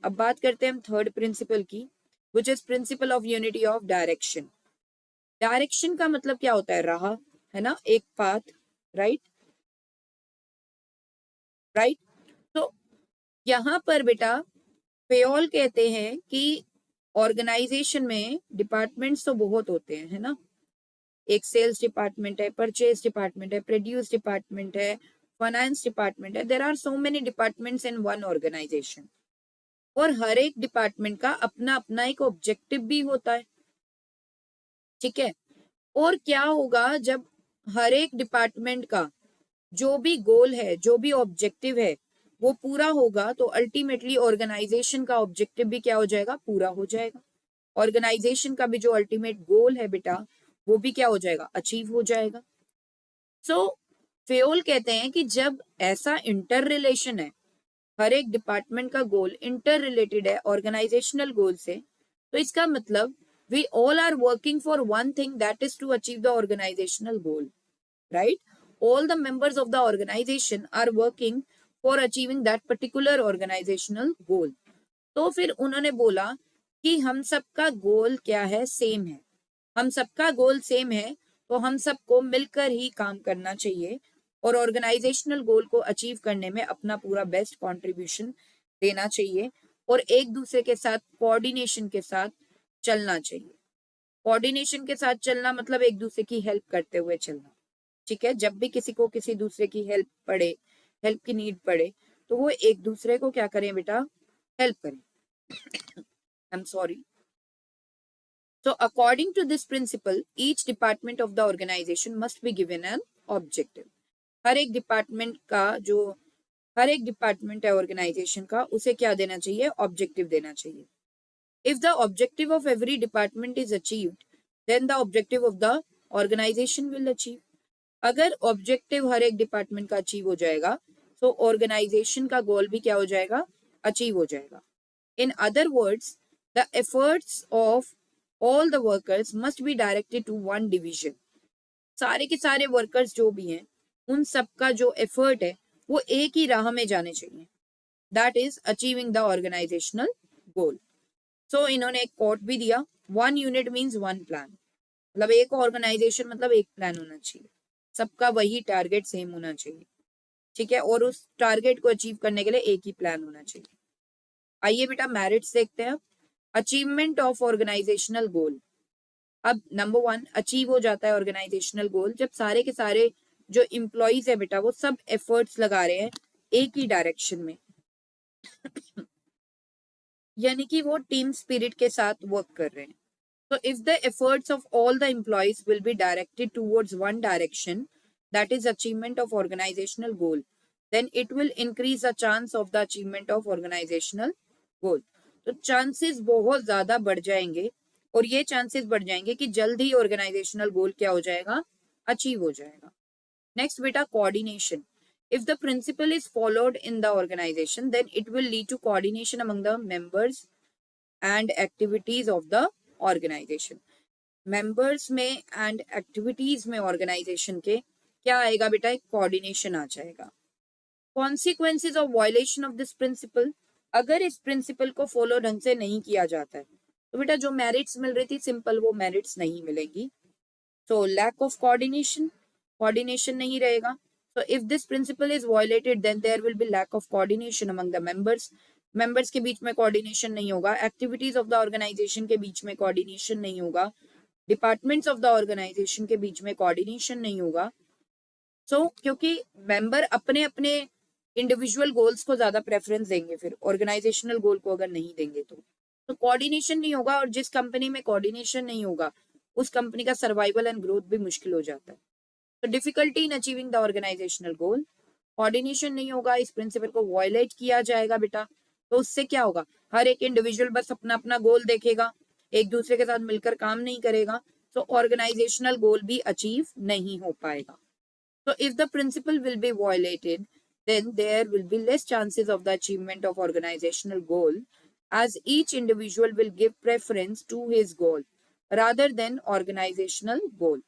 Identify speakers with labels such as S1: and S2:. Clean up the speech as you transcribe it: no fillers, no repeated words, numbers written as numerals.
S1: अब बात करते हैं हम थर्ड प्रिंसिपल की, which is principle of unity of direction. Direction का मतलब क्या होता है? राह, है ना, एक पाथ, राइट राइट। तो यहाँ पर बेटा फेयोल कहते हैं कि ऑर्गेनाइजेशन में डिपार्टमेंट्स तो बहुत होते हैं, है ना, एक सेल्स डिपार्टमेंट है, परचेज डिपार्टमेंट है, प्रोड्यूस डिपार्टमेंट है, फाइनेंस डिपार्टमेंट है, there are so many departments in one organisation. और हर एक डिपार्टमेंट का अपना अपना एक ऑब्जेक्टिव भी होता है, ठीक है। और क्या होगा जब हर एक डिपार्टमेंट का जो भी गोल है, जो भी ऑब्जेक्टिव है, वो पूरा होगा, तो अल्टीमेटली ऑर्गेनाइजेशन का ऑब्जेक्टिव भी क्या हो जाएगा? पूरा हो जाएगा। ऑर्गेनाइजेशन का भी जो अल्टीमेट गोल है बेटा, वो भी क्या हो जाएगा? अचीव हो जाएगा। सो फेयोल कहते हैं कि जब ऐसा इंटर रिलेशन है, हर एक डिपार्टमेंट का गोल इंटर रिलेटेड है ऑर्गेनाइजेशनल गोल से, तो इसका मतलब we all are working for one thing, that is to achieve the organisational goal, right. All the members of the organisation are working for achieving that particular organisational goal. तो फिर उन्होंने बोला कि हम सबका गोल क्या है? सेम है। हम सबका गोल सेम है, तो हम सबको मिलकर ही काम करना चाहिए और ऑर्गेनाइजेशनल गोल को अचीव करने में अपना पूरा बेस्ट कंट्रीब्यूशन देना चाहिए और एक दूसरे के साथ कोऑर्डिनेशन के साथ चलना चाहिए। कोऑर्डिनेशन के साथ चलना मतलब एक दूसरे की हेल्प करते हुए चलना, ठीक है। जब भी किसी को किसी दूसरे की हेल्प पड़े, हेल्प की नीड पड़े, तो वो एक दूसरे को क्या करें बेटा? हेल्प करें। I am sorry. So according to this principle, each department of the organization must be given an objective. हर एक डिपार्टमेंट का जो हर एक डिपार्टमेंट है ऑर्गेनाइजेशन का, उसे क्या देना चाहिए? ऑब्जेक्टिव देना चाहिए। If the objective of every department is achieved, then the objective of the organisation will achieve. अगर ऑब्जेक्टिव हर एक डिपार्टमेंट का अचीव हो जाएगा, तो ऑर्गेनाइजेशन का गोल भी क्या हो जाएगा? अचीव हो जाएगा। In other words, the efforts of all the workers must be directed to one division. सारे के सारे वर्कर्स जो भी हैं, उन सबका जो एफर्ट है वो एक ही राह में जाने चाहिए, that is achieving the organisational goal. So इन्होंने एक कोट भी दिया, one unit means one plan, मतलब एक ऑर्गेनाइजेशन मतलब एक प्लान होना चाहिए, सबका वही टारगेट सेम होना चाहिए, ठीक है, और उस टारगेट को अचीव करने के लिए एक ही प्लान होना चाहिए। आइए बेटा मेरिट्स देखते हैं। अचीवमेंट ऑफ ऑर्गेनाइजेशनल गोल। अब नंबर 1 अचीव हो जाता है ऑर्गेनाइजेशनल गोल जब सारे के सारे जो इम्प्लॉइज है बेटा, वो सब एफर्ट्स लगा रहे हैं एक ही डायरेक्शन में, यानी कि वो टीम स्पिरिट के साथ वर्क कर रहे हैं। तो if the efforts of all the employees will be directed towards one direction, that is achievement of organisational goal, then it will increase the chance of the achievement of organizational goal. तो chances बहुत ज्यादा बढ़ जाएंगे, और ये chances बढ़ जाएंगे कि जल्द ही ऑर्गेनाइजेशनल गोल क्या हो जाएगा? अचीव हो जाएगा। नेक्स्ट बेटा coordination. If the principle is followed in the organisation, then it will lead to coordination among the members and activities of the organisation. Members में एंड एक्टिविटीज में ऑर्गेनाइजेशन के क्या आएगा बेटा? एक कोऑर्डिनेशन आ जाएगा। Consequences of violation of this principle, अगर इस प्रिंसिपल को फॉलो ढंग से नहीं किया जाता है, तो बेटा जो मेरिट्स मिल रही थी सिंपल, वो मेरिट्स नहीं मिलेंगी। तो लैक ऑफ कोऑर्डिनेशन, कोऑर्डिनेशन नहीं रहेगा। So if this principle is violated, then there will be lack of coordination among the members. Members के बीच में कोऑर्डिनेशन नहीं होगा, एक्टिविटीज ऑफ द ऑर्गेनाइजेशन के बीच में कोऑर्डिनेशन नहीं होगा, डिपार्टमेंट्स ऑफ द ऑर्गेनाइजेशन के बीच में कोऑर्डिनेशन नहीं होगा। क्योंकि मेंबर अपने अपने इंडिविजुअल गोल्स को ज्यादा प्रेफरेंस देंगे, फिर ऑर्गेनाइजेशनल गोल को अगर नहीं देंगे तो कोऑर्डिनेशन नहीं होगा, और जिस कंपनी में कोऑर्डिनेशन नहीं होगा उस कंपनी का सर्वाइवल एंड ग्रोथ भी मुश्किल हो जाता है। तो difficulty in achieving the organisational goal, coordination नहीं होगा, इस प्रिंसिपल को वायलेट किया जाएगा बेटा, तो उससे क्या होगा? हर एक इंडिविजुअल बस अपना अपना गोल देखेगा, एक दूसरे के साथ मिलकर काम नहीं करेगा, तो ऑर्गेनाइजेशनल गोल भी अचीव नहीं हो पाएगा। So if the principle will be violated, then there will be less chances of the achievement of organizational goal, as each individual will give preference to his goal rather than organizational goal.